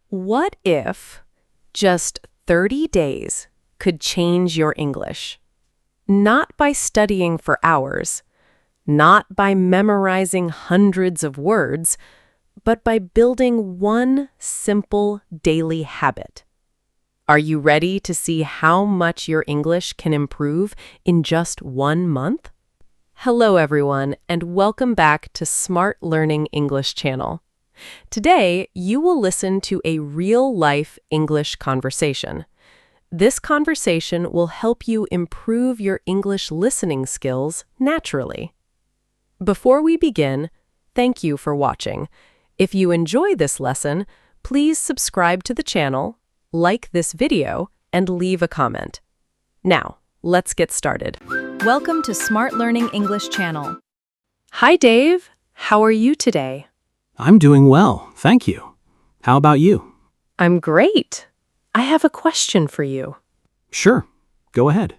What if just 30 days could change your English? Not by studying for hours, not by memorizing hundreds of words, but by building one simple daily habit. Are you ready to see how much your English can improve in just 1 month? Hello, everyone, and welcome back to Smart Learning English channel. Today, you will listen to a real-life English conversation. This conversation will help you improve your English listening skills naturally. Before we begin, thank you for watching. If you enjoy this lesson, please subscribe to the channel, like this video, and leave a comment. Now, let's get started. Welcome to Smart Learning English channel. Hi, Dave. How are you today? I'm doing well, thank you. How about you? I'm great. I have a question for you. Sure, go ahead.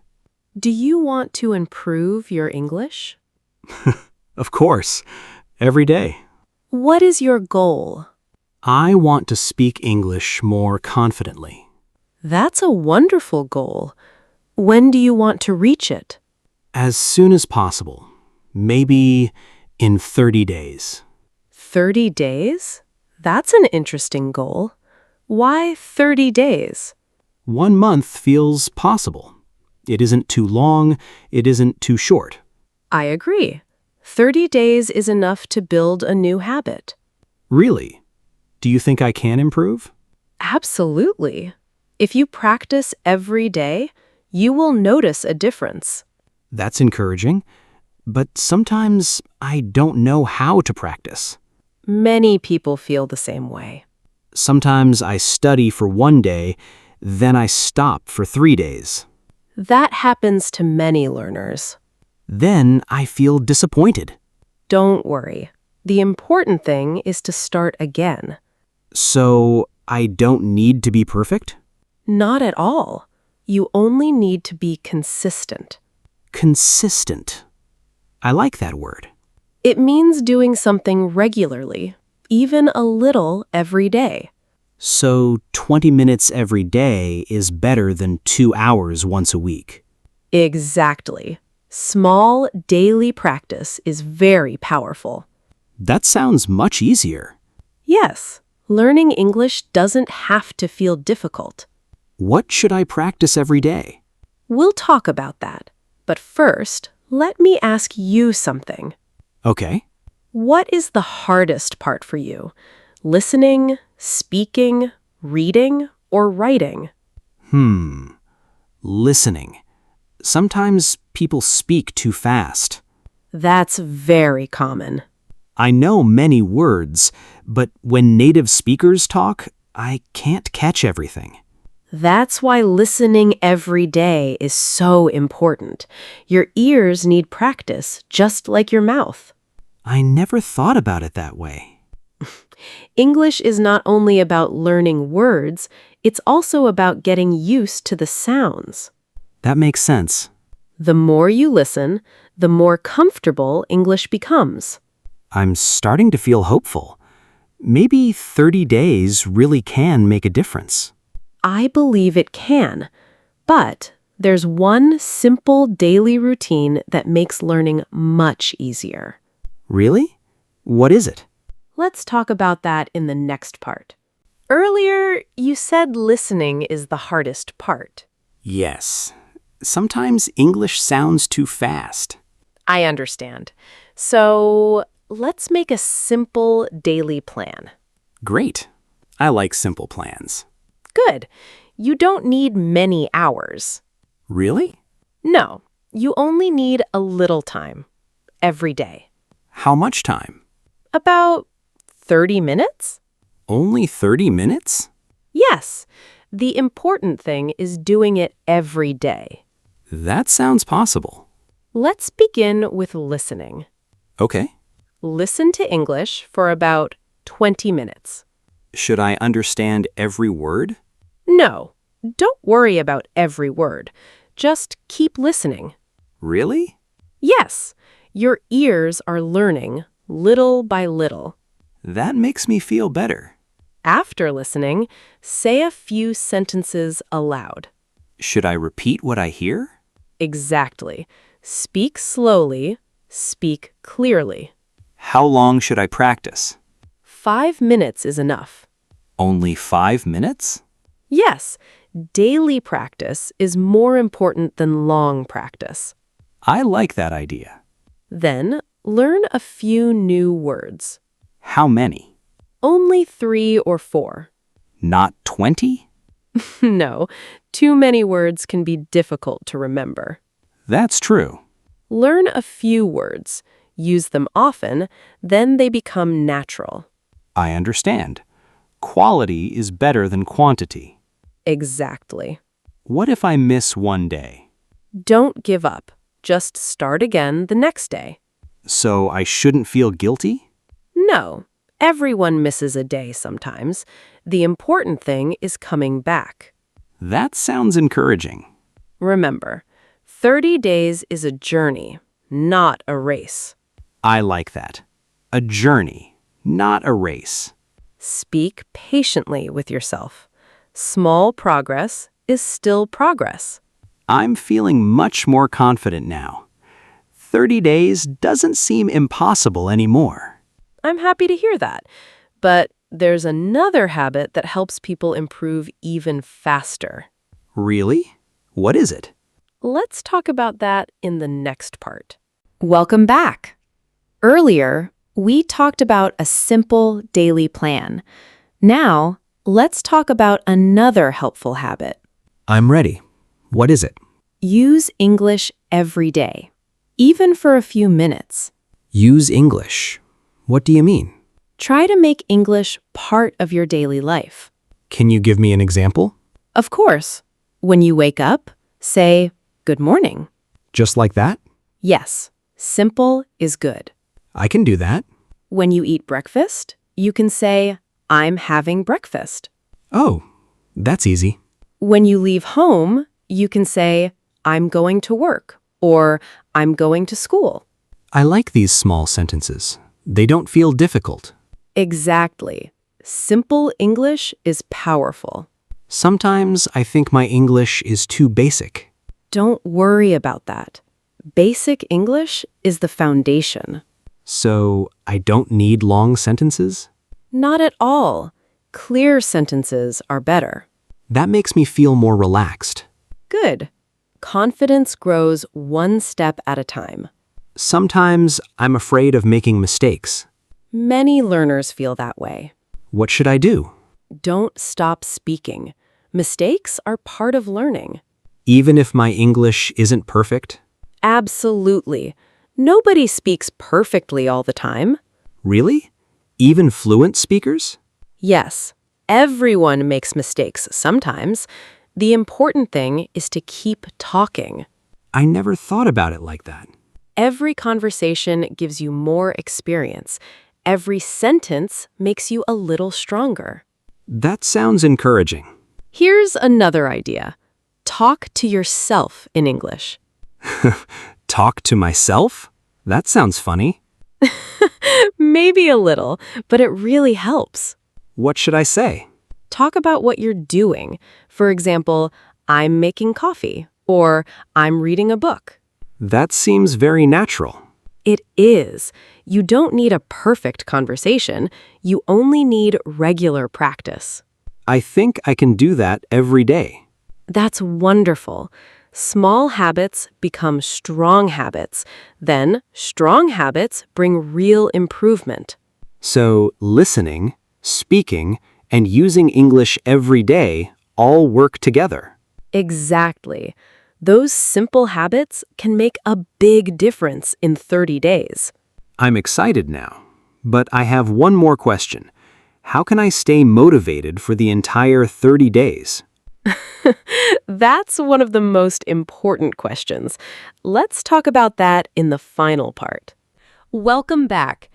Do you want to improve your English? Of course, every day. What is your goal? I want to speak English more confidently. That's a wonderful goal. When do you want to reach it? As soon as possible, maybe in 30 days. 30 days? That's an interesting goal. Why 30 days? 1 month feels possible. It isn't too long, it isn't too short. I agree. 30 days is enough to build a new habit. Really? Do you think I can improve? Absolutely. If you practice every day, you will notice a difference. That's encouraging, but sometimes I don't know how to practice. Many people feel the same way. Sometimes I study for 1 day, then I stop for 3 days. That happens to many learners. Then I feel disappointed. Don't worry. The important thing is to start again. So I don't need to be perfect? Not at all. You only need to be consistent. Consistent. I like that word. It means doing something regularly, even a little every day. So 20 minutes every day is better than 2 hours once a week. Exactly. Small daily practice is very powerful. That sounds much easier. Yes, learning English doesn't have to feel difficult. What should I practice every day? We'll talk about that. But first, let me ask you something. Okay. What is the hardest part for you? Listening, speaking, reading, or writing? Listening. Sometimes people speak too fast. That's very common. I know many words, but when native speakers talk, I can't catch everything. That's why listening every day is so important. Your ears need practice, just like your mouth. I never thought about it that way. English is not only about learning words, it's also about getting used to the sounds. That makes sense. The more you listen, the more comfortable English becomes. I'm starting to feel hopeful. Maybe 30 days really can make a difference. I believe it can, but there's one simple daily routine that makes learning much easier. Really? What is it? Let's talk about that in the next part. Earlier, you said listening is the hardest part. Yes. Sometimes English sounds too fast. I understand. So let's make a simple daily plan. Great. I like simple plans. Good. You don't need many hours. Really? No, you only need a little time every day. How much time? About 30 minutes? Only 30 minutes? Yes. The important thing is doing it every day. That sounds possible. Let's begin with listening. Okay. Listen to English for about 20 minutes. Should I understand every word? No, don't worry about every word. Just keep listening. Really? Yes, your ears are learning little by little. That makes me feel better. After listening, say a few sentences aloud. Should I repeat what I hear? Exactly. Speak slowly, speak clearly. How long should I practice? 5 minutes is enough. Only 5 minutes? Yes, daily practice is more important than long practice. I like that idea. Then, learn a few new words. How many? Only 3 or 4. Not 20? No, too many words can be difficult to remember. That's true. Learn a few words, use them often, then they become natural. I understand. Quality is better than quantity. Exactly. What if I miss one day? Don't give up. Just start again the next day. So I shouldn't feel guilty? No, everyone misses a day sometimes. The important thing is coming back. That sounds encouraging. Remember, 30 days is a journey, not a race. I like that. A journey, not a race. Speak patiently with yourself. Small progress is still progress. I'm feeling much more confident now. 30 days doesn't seem impossible anymore. I'm happy to hear that. But there's another habit that helps people improve even faster. Really? What is it? Let's talk about that in the next part. Welcome back. Earlier, we talked about a simple daily plan. Now, let's talk about another helpful habit. I'm ready. What is it? Use English every day, even for a few minutes. Use English. What do you mean? Try to make English part of your daily life. Can you give me an example? Of course, when you wake up, say, "Good morning." Just like that? Yes, simple is good. I can do that. When you eat breakfast, you can say, "I'm having breakfast." Oh, that's easy. When you leave home, you can say, "I'm going to work," or "I'm going to school." I like these small sentences. They don't feel difficult. Exactly. Simple English is powerful. Sometimes I think my English is too basic. Don't worry about that. Basic English is the foundation. So I don't need long sentences? Not at all. Clear sentences are better. That makes me feel more relaxed. Good. Confidence grows one step at a time. Sometimes I'm afraid of making mistakes. Many learners feel that way. What should I do? Don't stop speaking. Mistakes are part of learning. Even if my English isn't perfect? Absolutely. Nobody speaks perfectly all the time. Really? Even fluent speakers? Yes, everyone makes mistakes sometimes. The important thing is to keep talking. I never thought about it like that. Every conversation gives you more experience. Every sentence makes you a little stronger. That sounds encouraging. Here's another idea. Talk to yourself in English. Talk to myself? That sounds funny. Maybe a little, but it really helps. What should I say? Talk about what you're doing. For example, I'm making coffee, or I'm reading a book. That seems very natural. It is. You don't need a perfect conversation. You only need regular practice. I think I can do that every day. That's wonderful. Small habits become strong habits. Then, strong habits bring real improvement. So, listening, speaking, and using English every day all work together. Exactly. Those simple habits can make a big difference in 30 days. I'm excited now, but I have one more question. How can I stay motivated for the entire 30 days? That's one of the most important questions. Let's talk about that in the final part. Welcome back.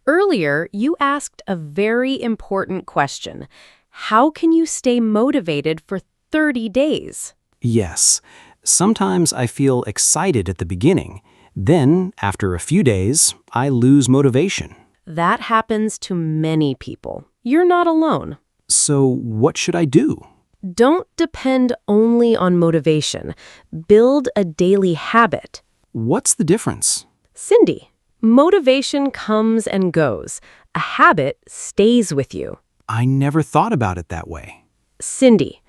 Earlier, you asked a very important question. How can you stay motivated for 30 days? Yes. Sometimes I feel excited at the beginning. Then, after a few days, I lose motivation. That happens to many people. You're not alone. So what should I do? Don't depend only on motivation. Build a daily habit. What's the difference? Cindy, motivation comes and goes. A habit stays with you. I never thought about it that way. Cindy,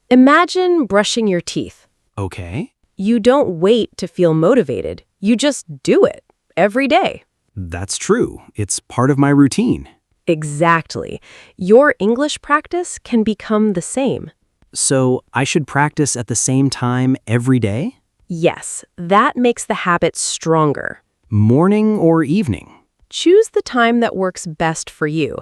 imagine brushing your teeth. Okay, You don't wait to feel motivated. You just do it every day. that's true. It's part of my routine. Exactly. Your English practice can become the same. So I should practice at the same time every day? Yes, that makes the habit stronger. Morning or evening? Choose the time that works best for you.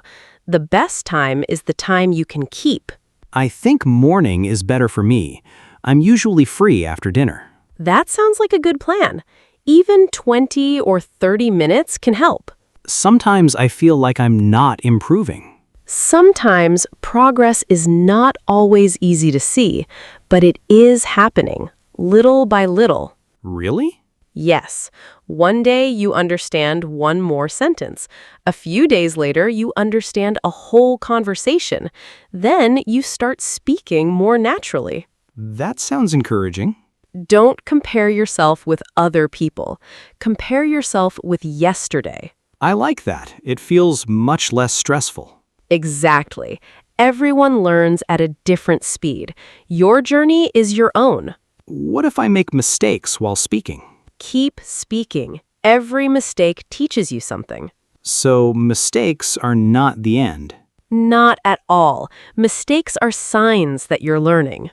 The best time is the time you can keep. I think morning is better for me. I'm usually free after dinner. That sounds like a good plan. Even 20 or 30 minutes can help. Sometimes I feel like I'm not improving. Sometimes progress is not always easy to see, but it is happening, little by little. Really? Yes, one day you understand one more sentence. A few days later, you understand a whole conversation. Then you start speaking more naturally. That sounds encouraging. Don't compare yourself with other people. Compare yourself with yesterday. I like that. It feels much less stressful. Exactly. Everyone learns at a different speed. Your journey is your own. What if I make mistakes while speaking? Keep speaking. Every mistake teaches you something. So mistakes are not the end. Not at all. Mistakes are signs that you're learning.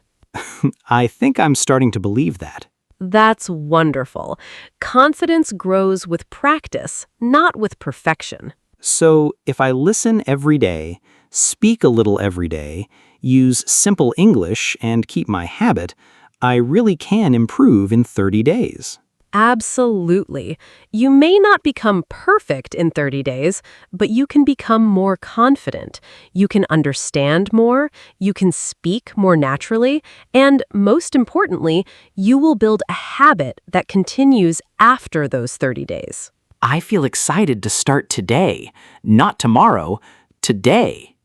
I think I'm starting to believe that. That's wonderful. Confidence grows with practice, not with perfection. So if I listen every day, speak a little every day, use simple English, and keep my habit, I really can improve in 30 days. Absolutely. You may not become perfect in 30 days, but you can become more confident. You can understand more, you can speak more naturally, and most importantly, you will build a habit that continues after those 30 days. I feel excited to start today, not tomorrow, today.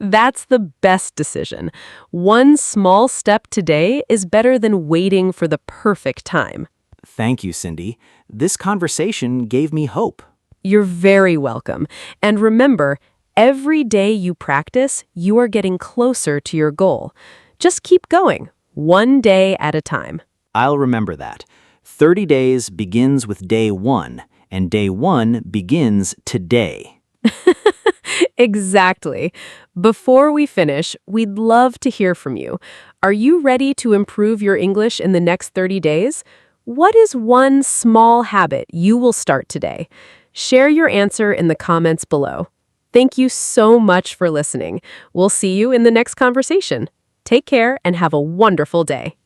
That's the best decision. One small step today is better than waiting for the perfect time. Thank you, Cindy. This conversation gave me hope. You're very welcome. And remember, every day you practice, you are getting closer to your goal. Just keep going, one day at a time. I'll remember that. 30 days begins with day 1, and day 1 begins today. Exactly. Before we finish, we'd love to hear from you. Are you ready to improve your English in the next 30 days? What is one small habit you will start today? Share your answer in the comments below. Thank you so much for listening. We'll see you in the next conversation. Take care and have a wonderful day.